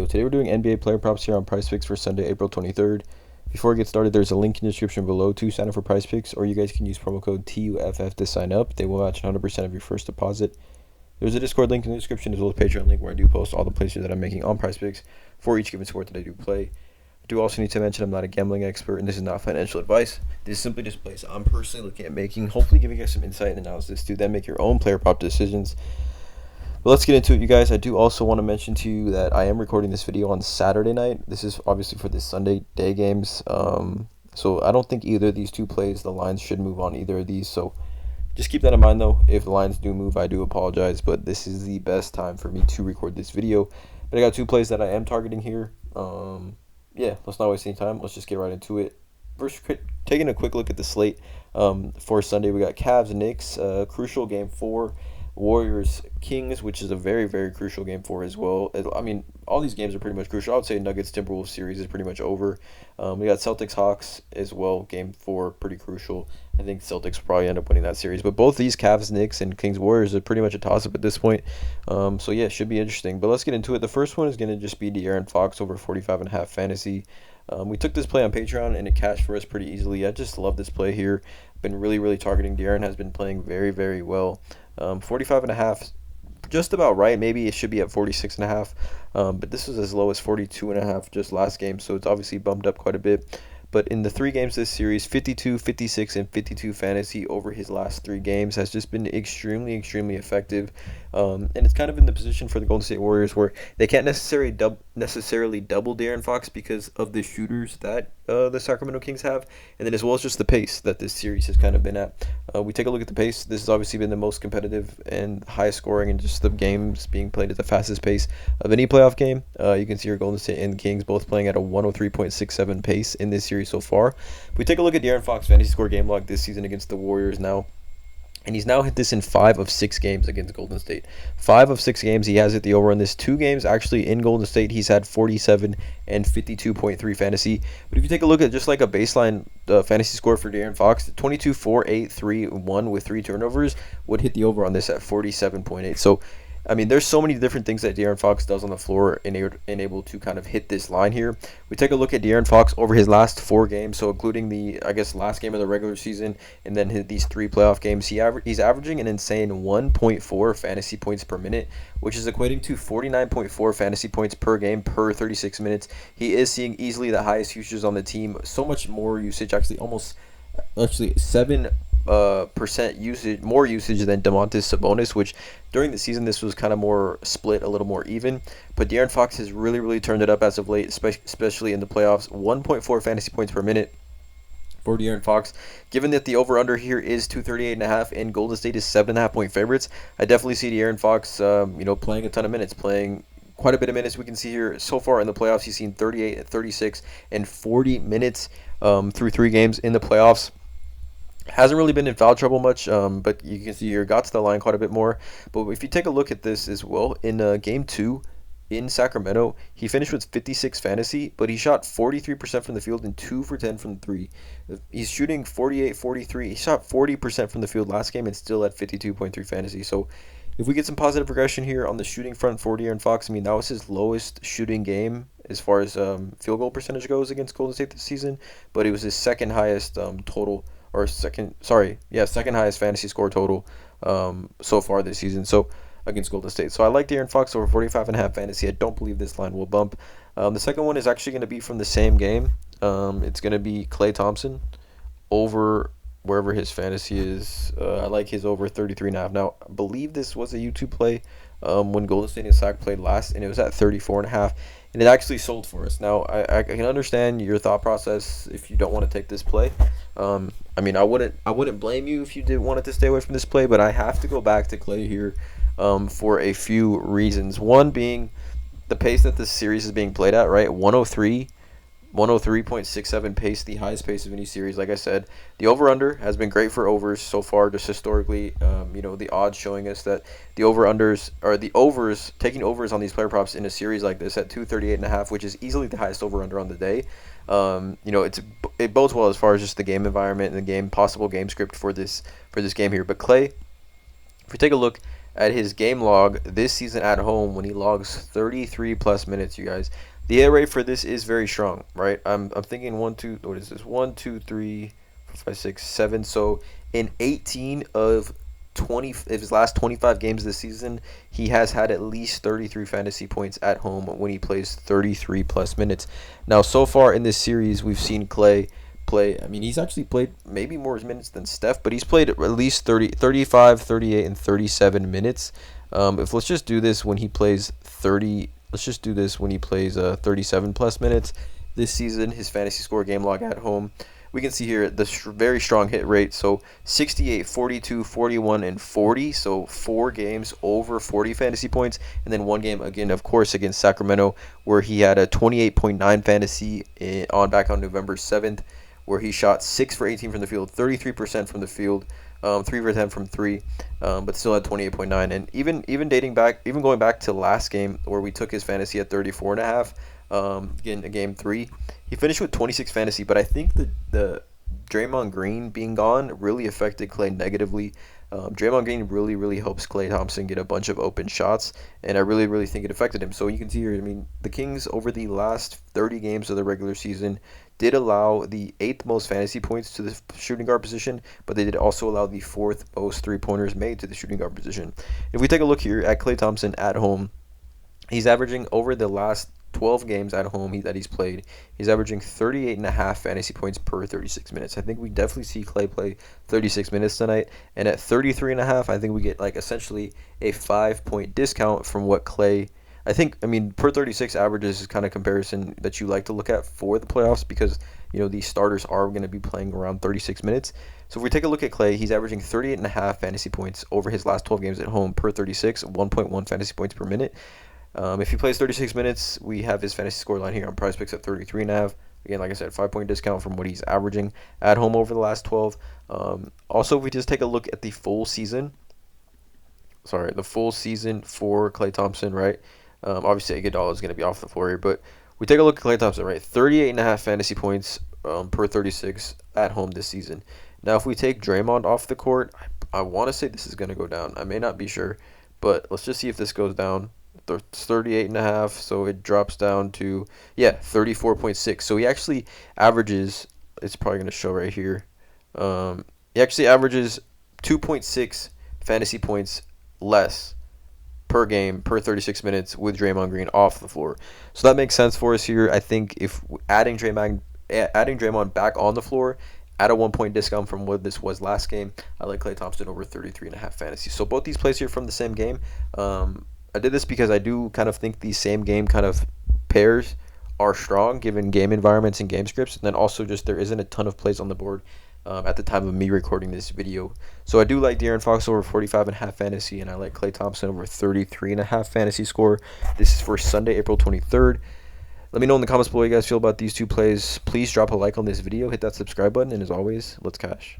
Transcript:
video. Today we're doing NBA player props here on PrizePicks for Sunday, April 23rd. Before we get started, there's a link in the description below to sign up for PrizePicks, or you guys can use promo code TUFF to sign up. They will match 100% of your first deposit. There's a Discord link in the description as well as a Patreon link where I do post all the plays that I'm making on PrizePicks for each given sport that I do play. I do also need to mention I'm not a gambling expert and this is not financial advice. This is simply just plays I'm personally looking at making, hopefully giving you guys some insight and analysis to then make your own player prop decisions. But let's get into it, you guys. I do also want to mention to you that I am recording this video on Saturday night. This is obviously for the Sunday day games. So I don't think either of these two plays, the lines should move on either of these. So just keep that in mind, though. If the lines do move, I do apologize. But this is the best time for me to record this video. But I got two plays that I am targeting here. Yeah, let's not waste any time. Let's just get right into it. First, taking a quick look at the slate for Sunday, we got Cavs, Knicks, crucial game 4. Warriors, Kings, which is a very, very crucial game 4 as well. I mean, all these games are pretty much crucial. I would say Nuggets, Timberwolves series is pretty much over. We got Celtics, Hawks as well. Game 4, pretty crucial. I think Celtics will probably end up winning that series. But both these Cavs, Knicks, and Kings, Warriors are pretty much a toss-up at this point. So, yeah, it should be interesting. But let's get into it. The first one is going to just be De'Aaron Fox over 45.5 fantasy. We took this play on Patreon, and it cashed for us pretty easily. I just love this play here. Been really, really targeting. De'Aaron has been playing very, very well. 45.5, just about right. Maybe it should be at 46.5, but this was as low as 42.5 just last game, so it's obviously bumped up quite a bit. But in the 3 games this series, 52, 56, and 52 fantasy over his last 3 games has just been extremely, extremely effective. And it's kind of in the position for the Golden State Warriors where they can't necessarily double De'Aaron Fox because of the shooters that the Sacramento Kings have, and then as well as just the pace that this series has kind of been at. We take a look at the pace. This has obviously been the most competitive and highest scoring, and just the games being played at the fastest pace of any playoff game. You can see your Golden State and Kings both playing at a 103.67 pace in this series so far. If we take a look at De'Aaron Fox fantasy score game log this season against the Warriors now, and he's now hit this in 5 of 6 games against Golden State. 5 of 6 games he has hit the over in this. 2 games actually in Golden State he's had 47 and 52.3 fantasy. But if you take a look at just like a baseline fantasy score for De'Aaron Fox, 22, 4, 8, 3, 1 with 3 turnovers would hit the over on this at 47.8. So I mean, there's so many different things that De'Aaron Fox does on the floor and able to kind of hit this line here. We take a look at De'Aaron Fox over his last 4 games, so including the, I guess, last game of the regular season and then these 3 playoff games. He's averaging an insane 1.4 fantasy points per minute, which is equating to 49.4 fantasy points per game per 36 minutes. He is seeing easily the highest usage on the team. So much more usage, actually 7% more usage than Domantas Sabonis, which during the season this was kind of more split, a little more even. But De'Aaron Fox has really, really turned it up as of late, especially in the playoffs. 1.4 fantasy points per minute for De'Aaron Fox. Given that the over-under here is 238.5 and Golden State is 7.5 point favorites, I definitely see De'Aaron Fox, playing a ton of minutes, playing quite a bit of minutes. We can see here so far in the playoffs he's seen 38, 36, and 40 minutes through 3 games in the playoffs. Hasn't really been in foul trouble much, but you can see here got to the line quite a bit more. But if you take a look at this as well, in game 2 in Sacramento, he finished with 56 fantasy, but he shot 43% from the field and 2 for 10 from 3. He's shooting 48, 43. He shot 40% from the field last game and still at 52.3 fantasy. So if we get some positive progression here on the shooting front for De'Aaron Fox, I mean, that was his lowest shooting game as far as field goal percentage goes against Golden State this season, but it was his second highest second highest fantasy score total so far this season, so against Golden State. So I like De'Aaron Fox over 45.5 fantasy. I don't believe this line will bump. The second one is actually going to be from the same game. It's going to be Klay Thompson over wherever his fantasy is. I like his over 33.5. Now, I believe this was a YouTube play when Golden State and Sac played last, and it was at 34.5. And it actually sold for us. Now, I can understand your thought process if you don't want to take this play. I mean, I wouldn't blame you if you did wanted to stay away from this play, but I have to go back to Klay here for a few reasons. One being the pace that this series is being played at, right? 103.67 pace, the highest pace of any series. Like I said, the over-under has been great for overs so far, just historically. The odds showing us that the over-unders, or the overs, taking overs on these player props in a series like this at 238.5, which is easily the highest over-under on the day. It bodes well as far as just the game environment and the possible game script for this game here. But Klay, if we take a look at his game log this season at home when he logs 33 plus minutes, you guys. The hit rate for this is very strong, right? I'm thinking one, two, what is this? 1, 2, 3, 4, 5, 6, 7. So in 18 of 20 of his last 25 games this season, he has had at least 33 fantasy points at home when he plays 33 plus minutes. Now, so far in this series, we've seen Clay play. I mean, he's actually played maybe more minutes than Steph, but he's played at least 30, 35, 38, and 37 minutes. If let's just do this when he plays 30. Let's just do this when he plays 37 plus minutes this season. His fantasy score game log at home. We can see here the very strong hit rate. So 68, 42, 41, and 40. So 4 games over 40 fantasy points. And then 1 game, again, of course, against Sacramento, where he had a 28.9 fantasy back on November 7th, where he shot 6 for 18 from the field, 33% from the field, 3 for 10 from 3, but still had 28.9. And even going back to last game where we took his fantasy at 34.5, again, game 3, he finished with 26 fantasy. But I think the Draymond Green being gone really affected Clay negatively. Draymond Green really helps Klay Thompson get a bunch of open shots, and I really think it affected him. So you can see here, I mean, the Kings over the last 30 games of the regular season did allow the 8th most fantasy points to the shooting guard position, but they did also allow the 4th most three-pointers made to the shooting guard position. If we take a look here at Klay Thompson at home, he's averaging over the last 12 games at home that he's played, he's averaging 38.5 fantasy points per 36 minutes. I think we definitely see Clay play 36 minutes tonight, and at 33.5, I think we get like essentially a 5-point discount from what Clay. I mean, per 36 averages is kind of comparison that you like to look at for the playoffs because, you know, these starters are going to be playing around 36 minutes. So if we take a look at Clay, he's averaging 38.5 fantasy points over his last 12 games at home per 36, 1.1 fantasy points per minute. If he plays 36 minutes, we have his fantasy score line here on PrizePicks at 33.5. Again, like I said, 5-point discount from what he's averaging at home over the last 12. Also, if we just take a look at the full season for Klay Thompson, right? Obviously, Iguodala is going to be off the floor here, but we take a look at Klay Thompson, right? 38.5 fantasy points per 36 at home this season. Now, if we take Draymond off the court, I want to say this is going to go down. I may not be sure, but let's just see if this goes down. 38.5, so it drops down to 34.6. So he actually averages, it's probably going to show right here, he actually averages 2.6 fantasy points less per game per 36 minutes with Draymond Green off the floor. So that makes sense for us here. I think if adding Draymond back on the floor at a 1-point discount from what this was last game, I like Klay Thompson over 33.5 fantasy. So both these plays here from the same game. I did this because I do kind of think these same game kind of pairs are strong given game environments and game scripts. And then also just there isn't a ton of plays on the board at the time of me recording this video. So I do like De'Aaron Fox over 45.5 fantasy, and I like Klay Thompson over 33.5 fantasy score. This is for Sunday, April 23rd. Let me know in the comments below how you guys feel about these two plays. Please drop a like on this video, hit that subscribe button, and as always, let's cash.